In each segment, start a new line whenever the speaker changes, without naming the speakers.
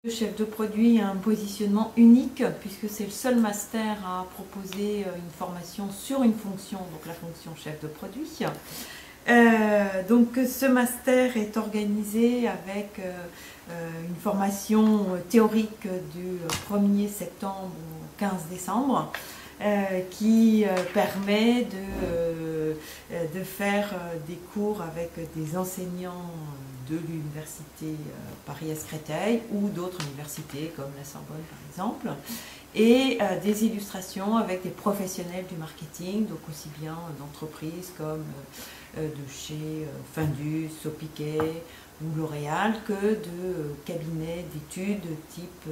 Le chef de produit a un positionnement unique puisque c'est le seul master à proposer une formation sur une fonction, donc la fonction chef de produit. Donc ce master est organisé avec une formation théorique du 1er septembre au 15 décembre qui permet de faire des cours avec des enseignants de l'université Paris-Est-Créteil ou d'autres universités comme la Sorbonne par exemple, et des illustrations avec des professionnels du marketing, donc aussi bien d'entreprises comme de chez Findus, Sopiquet ou L'Oréal que de cabinets d'études type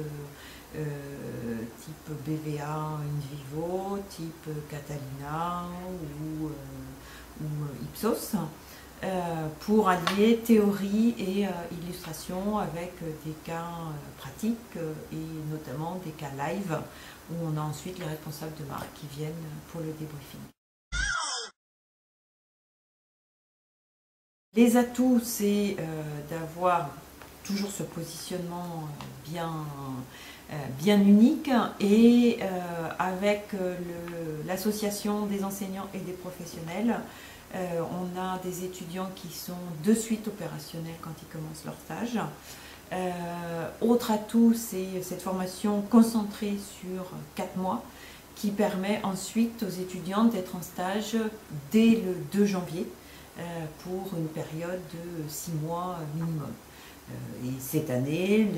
BVA Invivo, type Catalina ou Ipsos, pour allier théorie et illustration avec des cas pratiques et notamment des cas live où on a ensuite les responsables de marque qui viennent pour le débriefing. Les atouts, c'est d'avoir toujours ce positionnement bien unique et avec l'association des enseignants et des professionnels, on a des étudiants qui sont de suite opérationnels quand ils commencent leur stage. Autre atout, c'est cette formation concentrée sur 4 mois qui permet ensuite aux étudiants d'être en stage dès le 2 janvier pour une période de 6 mois minimum. Et cette année,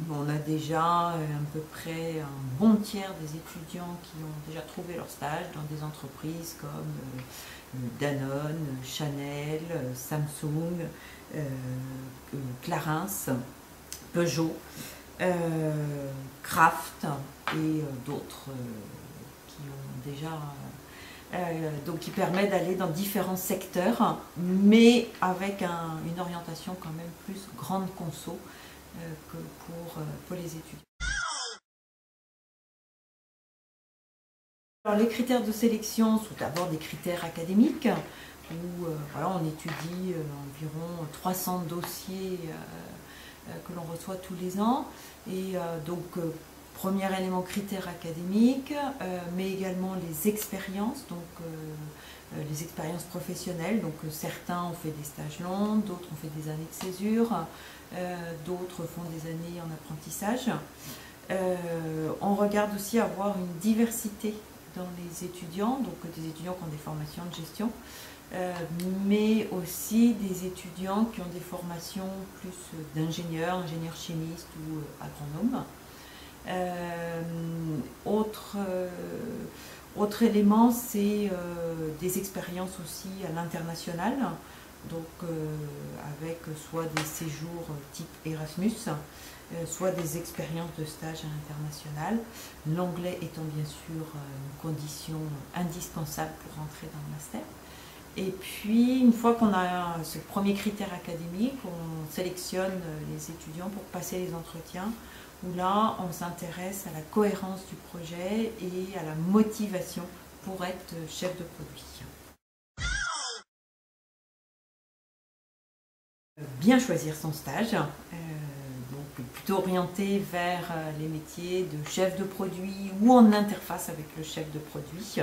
on a déjà à peu près un bon tiers des étudiants qui ont déjà trouvé leur stage dans des entreprises comme Danone, Chanel, Samsung, Clarins, Peugeot, Kraft et d'autres qui ont déjà... donc qui permet d'aller dans différents secteurs, mais avec une orientation quand même plus grande conso que pour les étudiants. Alors, les critères de sélection sont d'abord des critères académiques, où voilà, on étudie environ 300 dossiers que l'on reçoit tous les ans, et donc premier élément, critères académiques, mais également les expériences, donc les expériences professionnelles. Donc certains ont fait des stages longs, d'autres ont fait des années de césure, d'autres font des années en apprentissage. On regarde aussi avoir une diversité dans les étudiants, donc des étudiants qui ont des formations de gestion, mais aussi des étudiants qui ont des formations plus d'ingénieurs, ingénieurs chimistes ou agronomes. Autre élément, c'est des expériences aussi à l'international, donc avec soit des séjours type Erasmus, soit des expériences de stage à l'international, l'anglais étant bien sûr une condition indispensable pour entrer dans le master. Et puis, une fois qu'on a ce premier critère académique, on sélectionne les étudiants pour passer les entretiens, où là, on s'intéresse à la cohérence du projet et à la motivation pour être chef de produit. Bien choisir son stage, donc plutôt orienté vers les métiers de chef de produit ou en interface avec le chef de produit.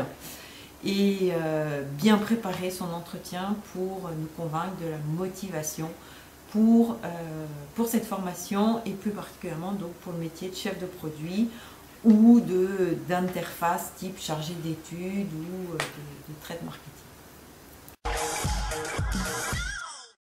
Et bien préparer son entretien pour nous convaincre de la motivation pour cette formation et plus particulièrement donc pour le métier de chef de produit ou d'interface type chargé d'études ou de trade marketing.